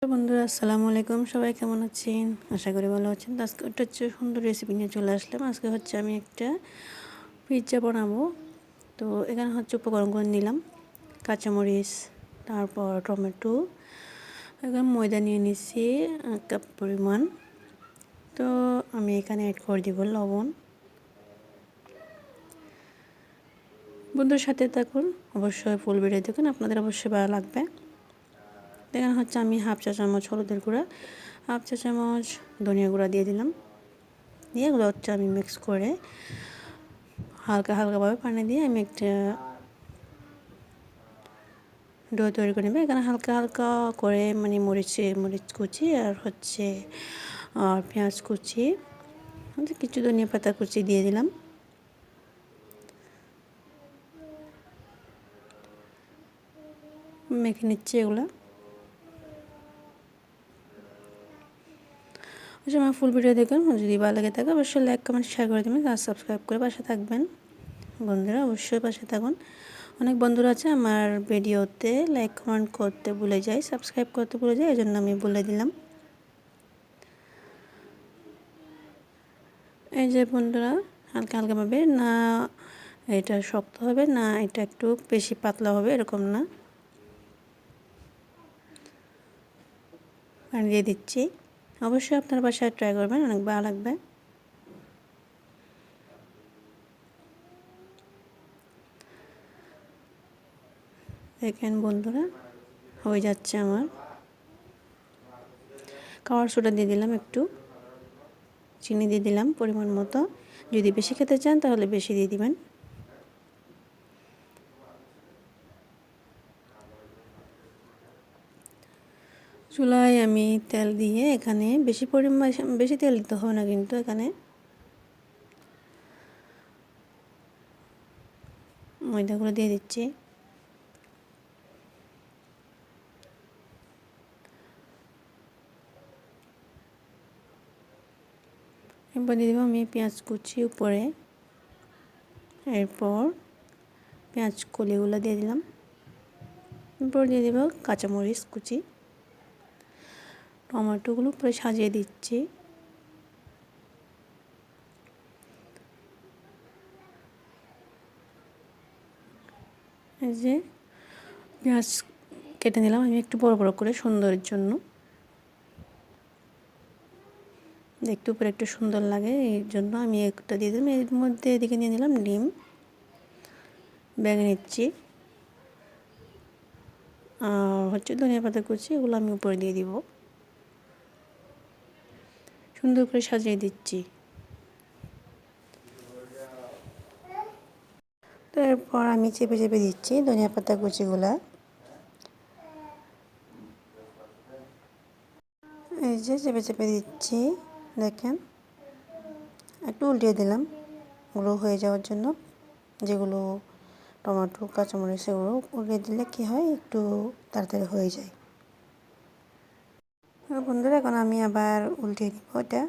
বন্ধুরা আসসালামু আলাইকুম, সবাই কেমন আছেন? আশা করি ভালো আছেন। তো আজকে একটা হচ্ছে সুন্দর রেসিপি নিয়ে চলে আসলাম। আজকে হচ্ছে আমি একটা পিৎজা বানাবো। তো এখানে হচ্ছে উপকরণগুলো নিলাম কাঁচামরিচ, তারপর টমেটো, এখানে ময়দা নিয়ে নিচ্ছি 1 কাপ পরিমাণ। তো আমি এখানে অ্যাড করে দিব লবণ। বন্ধুর সাথে থাকুন, অবশ্যই ফুল ভিডিও দেখুন, আপনাদের অবশ্যই ভালো লাগবে। এখানে হচ্ছে আমি হাফ চা চামচ হলুদের গুঁড়া, হাফ চা চামচ ধনিয়া গুঁড়া দিয়ে দিলাম। দিয়ে এগুলো হচ্ছে আমি মিক্স করে হালকাভাবে পানি দিয়ে আমি একটা ডো তৈরি করে নেব। এখানে হালকা করে মানে মরিচ কুচি আর হচ্ছে পেঁয়াজ কুচি, কিছু ধনিয়া পাতা কুচি দিয়ে দিলাম। মেখে নিচ্ছি এগুলো। আমার ফুল ভিডিও দেখুন, যদি ভালো লাগে থাকে অবশ্যই লাইক কমেন্ট শেয়ার করে দেবেন আর সাবস্ক্রাইব করে পাশে থাকবেন। বন্ধুরা অবশ্যই পাশে থাকুন। অনেক বন্ধুরা আছে আমার ভিডিওতে লাইক কমেন্ট করতে ভুলে যায়, সাবস্ক্রাইব করতে ভুলে যায়, এই জন্য আমি বলে দিলাম। এই যে বন্ধুরা, হালকাভাবে, না এটা শক্ত হবে না এটা একটু বেশি পাতলা হবে এরকম না, পানি দিয়ে দিচ্ছি। অবশ্যই আপনার বাসায় ট্রাই করবেন, অনেক ভালো লাগবে। দেখেন বন্ধুরা, হয়ে যাচ্ছে আমার। খাবার সোডা দিয়ে দিলাম, একটু চিনি দিয়ে দিলাম পরিমাণ মতো। যদি বেশি খেতে চান তাহলে বেশি দিয়ে দিবেন। চুলায় আমি তেল দিয়ে এখানে বেশি তেল দিতে হবে না, কিন্তু এখানে ময়দাগুলো দিয়ে দিচ্ছি। এরপর দিয়ে দেবো আমি পেঁয়াজ কুচি উপরে, এরপর পেঁয়াজ কলিগুলো দিয়ে দিলাম। এরপর দিয়ে দেবো কাঁচামরিচ কুচি, টমেটোগুলো উপরে সাজিয়ে দিচ্ছি। এই যে পেঁয়াজ কেটে নিলাম আমি একটু বড় করে সুন্দরের জন্য, দেখতে উপরে একটু সুন্দর লাগে এই জন্য আমি একটা দিয়ে দিলাম। এর মধ্যে এদিকে নিয়ে নিলাম ডিম, বেগে নিচ্ছি। আর হচ্ছে ধনিয়া পাতা কুচি, এগুলো আমি উপরে দিয়ে দিব, সুন্দর করে সাজিয়ে দিচ্ছি। তো এরপর আমি চেপে দিচ্ছি ধনিয়া পাতা কুচিগুলা। এই যে চেপে দিচ্ছি, দেখেন একটু উল্টিয়ে দিলাম ওগুলো হয়ে যাওয়ার জন্য। যেগুলো টমেটো কাঁচামরিচ সেগুলো উল্টিয়ে দিলে কি হয়, একটু তাড়াতাড়ি হয়ে যায়। বন্ধুরা এখন আমি আবার উল্টিয়ে দিব এটা।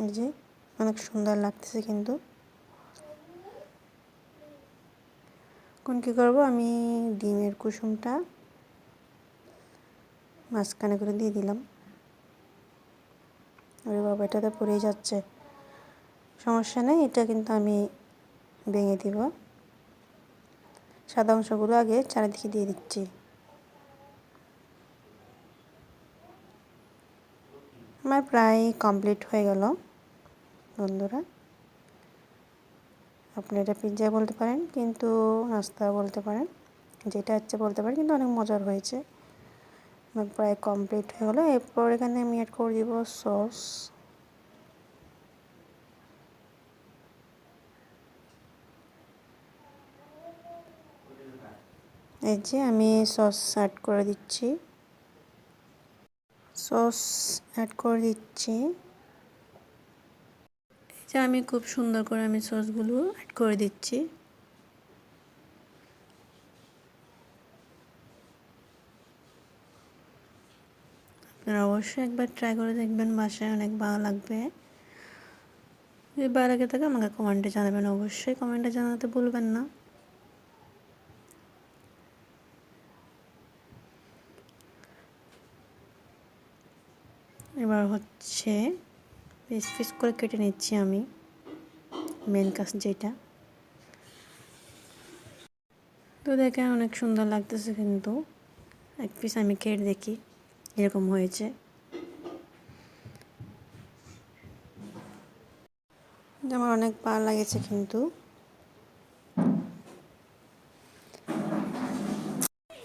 এই যে অনেক সুন্দর লাগতেছে, কিন্তু এখন কী করবো, আমি ডিমের কুসুমটা মাঝখানে করে দিয়ে দিলাম। আরে বাবা, এটাতে পড়েই যাচ্ছে, সমস্যা নেই, এটা কিন্তু আমি ভেঙে দিব। সাদা অংশগুলো আগে চারিদিকে দিয়ে দিচ্ছি। আমার প্রায় কমপ্লিট হয়ে গেল বন্ধুরা। আপনি এটা পিৎজা বলতে পারেন, কিন্তু নাস্তা বলতে পারেন, যেটা হচ্ছে বলতে পারেন, কিন্তু অনেক মজার হয়েছে। আমার প্রায় কমপ্লিট হয়ে গেলো। এরপর এখানে আমি অ্যাড করে দিব সস। এই যে আমি সস অ্যাড করে দিচ্ছি, এই যে আমি খুব সুন্দর করে আমি সসগুলো অ্যাড করে দিচ্ছি। আপনারা অবশ্যই একবার ট্রাই করে দেখবেন, বাসায় অনেক ভালো লাগবে। যদি ভালো লাগে থাকে আমাকে কমেন্টে জানাবেন, অবশ্যই কমেন্টে জানাতে ভুলবেন না। এবার হচ্ছে পিস পিস করে কেটে নিচ্ছি আমি, মেন কাজ যেটা। তো দেখে অনেক সুন্দর লাগতেছে, কিন্তু এক পিস আমি কেটে দেখি এরকম হয়েছে। আমার অনেক ভালো লাগেছে, কিন্তু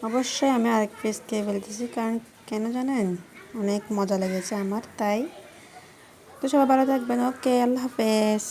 অবশ্যই আমি আরেক পিস খেয়ে ফেলতেছি, কারণ কেন জানেন, অনেক মজা লেগেছে আমার, তাই। তো সবাই ভালো থাকবেন, ওকে, আল্লাহ হাফেজ।